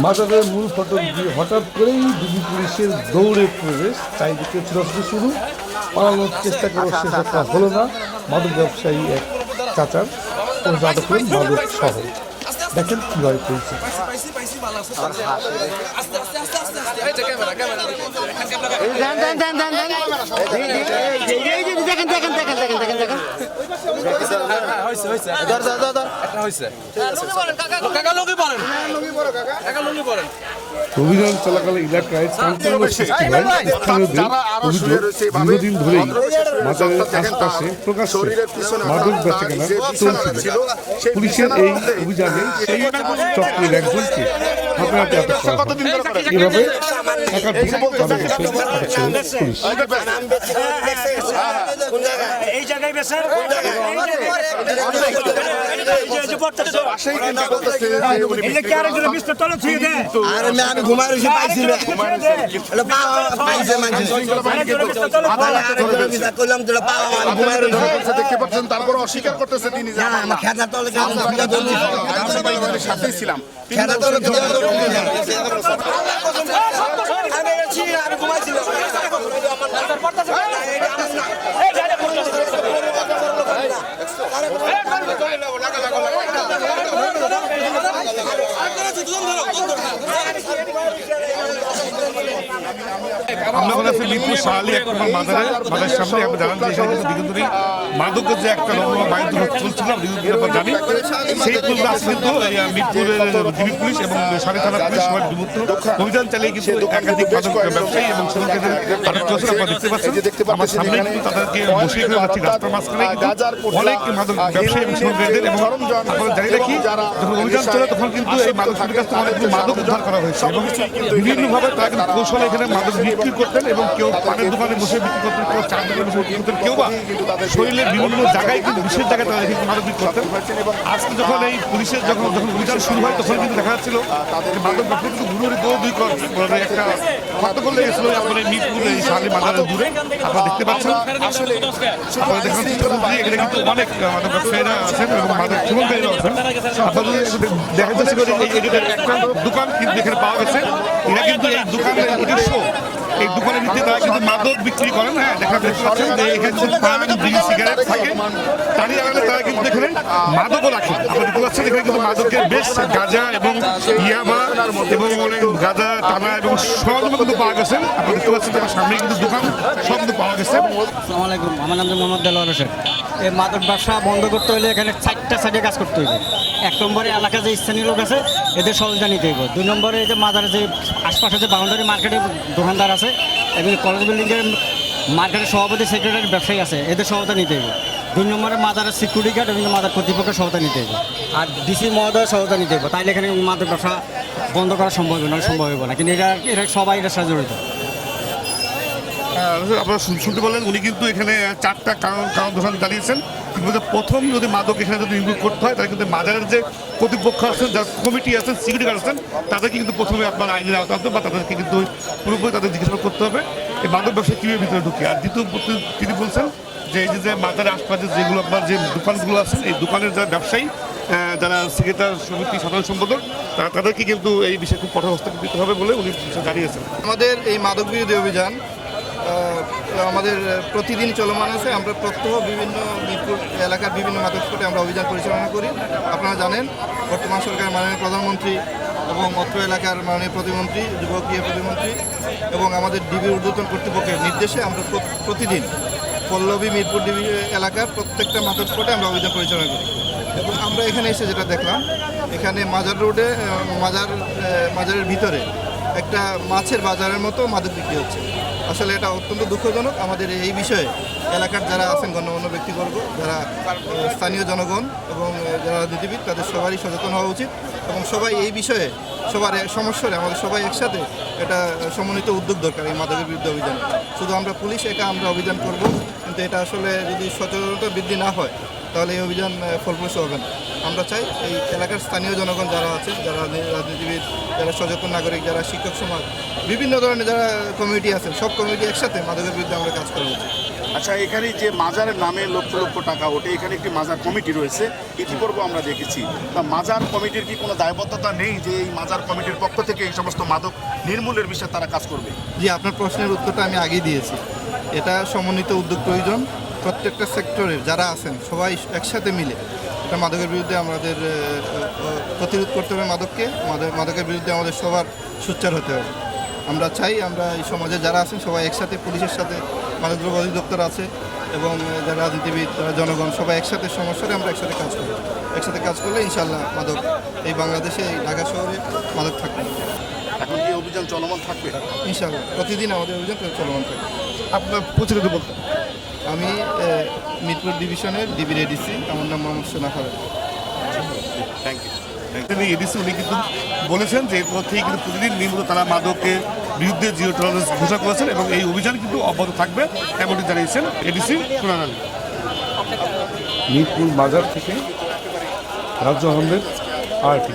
মাজারের মূল ফটক দিয়ে হঠাৎ করেই ডিবি পুলিশের দৌড়ে প্রবেশ, চারিদিকে ছোটাছুটি শুরু, পালানোর চেষ্টা করে শেষটা হলো না। মাদক ব্যবসায়ী এক চাচার ও আটক করেন মাদক সহ। দেখেন কীভাবে করেছে। অভিযান চলাকালে এলাকায় চাঞ্চল্য সৃষ্টি হয়। স্থানীয়দের অভিযোগ, দীর্ঘদিন ধরেই মাজারের আশপাশে প্রকাশ্যে মাদক বেচাকেনা চলছিল। পুলিশের এই অভিযানে সেই চক্রের একজনকে হাতে হাতে আটক করা হয়। এভাবে একাধিক মাদক ব্যবসায়ী আটক করেন পুলিশ। আমি ঘুমাই রয়েছি পাইছি দেখতে পাচ্ছেন, তারপর অস্বীকার করতেছে তিনি সাথে ছিলাম। আমরা মিরপুর শাহালি এক নম্বর মাজারের সামনে আমরা জানান যে এখানে কিন্তু দীর্ঘদিনই মাদকের যে একটা বায়ু চলছিল দীর্ঘদিন আমরা জানি। সেই তুলনা আছে কিন্তু মিরপুরের ডিবি পুলিশ এবং সারি থানা পুলিশ সবাই বিভক্ত অভিযান চালিয়ে কিন্তু একাধিক মাদক ব্যবসায়ী এবং শ্রমিকদের আটক করেছেন। আপনারা দেখতে পাচ্ছেন আমার সামনে কিন্তু তাদেরকে বসিয়ে ফেলে যাচ্ছি রাস্তার মাঝখানে অনেক মাদক ব্যবসায়ী এবং শ্রমিকদের। এবং আপনারা জানি রাখি যখন অভিযান চলে তখন কিন্তু এই মাদক শ্রমিকের কাছ থেকে অনেকগুলো মাদক উদ্ধার করা হয়েছে এবং বিভিন্নভাবে তারা কিন্তু কৌশলে এখানে মাদক বিক্রি করতেন এবং কেউ পানের দোকানে বসে বিক্রি করতেন, কেউ চার দোকানে বসে বিক্রি করতেন, কেউ বা শরীরের বিভিন্ন জায়গায় কিন্তু বিশেষ জায়গায় তারা কিন্তু মাদক বিক্রি করতেন। আজকে যখন এই পুলিশের যখন অভিযান শুরু হয় তখন কিন্তু দেখা যাচ্ছিল মাদক ব্যবসা কিন্তু ঘুরে দৌড় করে একটা হট্টগোল লেগেছিল আমাদের মিরপুর এই শাহালি মাজারের দূরে। আপনারা দেখতে পাচ্ছেন আপনারা দেখেন এখানে কিন্তু অনেক মাদক ব্যবসায়ীরা আছেন এবং মাদক শ্রমিকরা আছেন। আপনাদের দেখা যাচ্ছে একটা দোকান কিন্তু এখানে পাওয়া গেছে। এরা কিন্তু এই দোকানের নিজস্ব এই দোকানের ভিত্তিতে তারা কিন্তু মাদক বিক্রি করেন। হ্যাঁ, দেখা পাচ্ছেন যে এখানে কিন্তু পান, বিড়ি, সিগারেট থাকে, তারই আড়ালে তারা কিন্তু এখানে মাদকও রাখেন। আপনারা দেখতে পাচ্ছেন এখানে কিন্তু মাদকের বেশ গাঁজা এবং ইয়াবা এবং গাঁজা টানা এবং সব কিন্তু পাওয়া গেছে। আপনারা দেখতে পাচ্ছেন তার সামনে কিন্তু দোকান সব কিন্তু পাওয়া গেছে। আসসালামু আলাইকুম, আমার নাম মোহাম্মদ দেলোয়ার হোসেন। এই মাদক ব্যবসা বন্ধ করতে হলে এখানে 4টা সাইডে কাজ করতে হবে। 1 নম্বরে এলাকার যে স্থানীয় লোক আছে এদের সহযোগিতা নিতে হবে। 2 নম্বরে এই যে মাজারের যে আশপাশে যে বাউন্ডারি মার্কেটের দোকানদার আছে এবং কলেজ বিল্ডিংয়ের মার্কেটের সভাপতি সেক্রেটারি ব্যবসায়ী আছে এদের সহায়তা নিতে হবে। 2 নম্বরে মাজারের সিকিউরিটি গার্ড এবং মাজার কর্তৃপক্ষের সহায়তা নিতে হবে। আর ডিসি মহোদয়ের সহায়তা নিতে হবে। তাইলে এখানে মাদক ব্যবসা বন্ধ করা সম্ভব হবে না, সম্ভব হবে না। কিন্তু এরা সবাই এটার সাথে জড়িত। আপনারা শুনতে বললেন উনি কিন্তু এখানে 4টা কারণ দোকান দাঁড়িয়েছেন। কিন্তু প্রথম যদি মাদক এখানে যদি ইনক্লুড করতে হয় তাহলে কিন্তু মাজারের যে কর্তৃপক্ষ আছেন, যার কমিটি আছেন, সিকিউরিটি গার্ড আছেন, তাদেরকে কিন্তু প্রথমে আপনার আইনের আওতা আনতে বা তাদেরকে কিন্তু পুরোপুরি তাদের জিজ্ঞাসা করতে হবে এই মাদক ব্যবসা কীভাবে ভিতরে ঢুকে। আর দ্বিতীয় তিনি বলছেন যে এই যে মাজারের আশপাশে যেগুলো আপনার যে দোকানগুলো আছেন এই দোকানের যারা ব্যবসায়ী, যারা সেক্রেটারি সমিতি সাধারণ সম্পাদক, তাদেরকে কিন্তু এই বিষয়ে খুব কঠোর হস্তক্ষেপ দিতে হবে বলে উনি জানিয়েছেন। আমাদের এই মাদক বিরোধী অভিযান আমাদের প্রতিদিন চলমান আছে। আমরা প্রত্যহ বিভিন্ন মিরপুর এলাকার বিভিন্ন মাদক স্পটে আমরা অভিযান পরিচালনা করি। আপনারা জানেন বর্তমান সরকারের মাননীয় প্রধানমন্ত্রী এবং অত্র এলাকার মাননীয় প্রতিমন্ত্রী, যুব ক্রীড়া প্রতিমন্ত্রী এবং আমাদের ডিবির ঊর্ধ্বতন কর্তৃপক্ষের নির্দেশে আমরা প্রতিদিন পল্লবী মিরপুর ডিবি এলাকার প্রত্যেকটা মাদক স্পটে আমরা অভিযান পরিচালনা করি। এবং আমরা এখানে এসে যেটা দেখলাম, এখানে মাজার রোডে মাজারের ভিতরে একটা মাছের বাজারের মতো মাদক বিক্রি হচ্ছে। আসলে এটা অত্যন্ত দুঃখজনক। আমাদের এই বিষয়ে এলাকার যারা আছেন গণ্যমান্য ব্যক্তিবর্গ, যারা স্থানীয় জনগণ এবং যারা রাজনীতিবিদ, তাদের সবারই সচেতন হওয়া উচিত এবং সবাই এই বিষয়ে সবার সমস্যারে আমাদের সবাই একসাথে এটা সমন্বিত উদ্যোগ দরকার এই মাদকের বিরুদ্ধে অভিযানে। শুধু আমরা পুলিশ একা আমরা অভিযান করব, কিন্তু এটা আসলে যদি সচেতনতা বৃদ্ধি না হয় তাহলে এই অভিযান ফলপ্রসূ হবে না। আমরা চাই এই এলাকার স্থানীয় জনগণ যারা আছে, যারা রাজনীতিবিদ, যারা সচেতন নাগরিক, যারা শিক্ষক সমাজ, বিভিন্ন ধরনের যারা কমিটি আছেন, সব কমিটি একসাথে মাদকের বিরুদ্ধে আমরা কাজ করা উচিত। আচ্ছা, এখানে যে মাজারের নামে লক্ষ লক্ষ টাকা ওঠে, এখানে একটি মাজার কমিটি রয়েছে, ইতিপূর্বে আমরা দেখেছি। তা মাজার কমিটির কি কোনো দায়বদ্ধতা নেই যে এই মাজার কমিটির পক্ষ থেকে এই সমস্ত মাদক নির্মূলের বিষয়ে তারা কাজ করবে? জি, আপনার প্রশ্নের উত্তরটা আমি আগেই দিয়েছি। এটা সমন্বিত উদ্যোগ প্রয়োজন। প্রত্যেকটা সেক্টরের যারা আছেন সবাই একসাথে মিলে এটা মাদকের বিরুদ্ধে আমাদের প্রতিরোধ করতে হবে। মাদকের বিরুদ্ধে আমাদের সবার সোচ্চার হতে হবে। আমরা চাই আমরা এই সমাজে যারা আছেন সবাই একসাথে, পুলিশের সাথে মাদকদ্রব্য অধিদপ্তর আছে এবং যারা রাজনীতিবিদ, যারা জনগণ, সবাই একসাথে সমস্যারে আমরা একসাথে কাজ করি। একসাথে কাজ করলে ইনশাআল্লাহ মাদক এই বাংলাদেশে, এই ঢাকা শহরে মাদক থাকবে না। এখন কি অভিযান চলমান থাকবে? ইনশাআল্লাহ প্রতিদিন আমাদের অভিযান চলমান থাকবে। আপনার প্রচলিত বলতে আমি মিরপুর ডিভিশনের ডিবির এডিসি, আমার নাম মোহাম্মদ সোনাফার। Thank you. এডিসি উনি কিন্তু বলেছেন যে এরপর থেকে কিন্তু প্রতিদিন নিয়মিত তারা মাদকের বিরুদ্ধে জিরো টলারেন্স ঘোষণা করেছেন এবং এই অভিযান কিন্তু অব্যাহত থাকবে এমনটি জানিয়েছেন এডিসি সোনার আলী। মিরপুর মাজার থেকে রাজু আহমেদ, আরটি।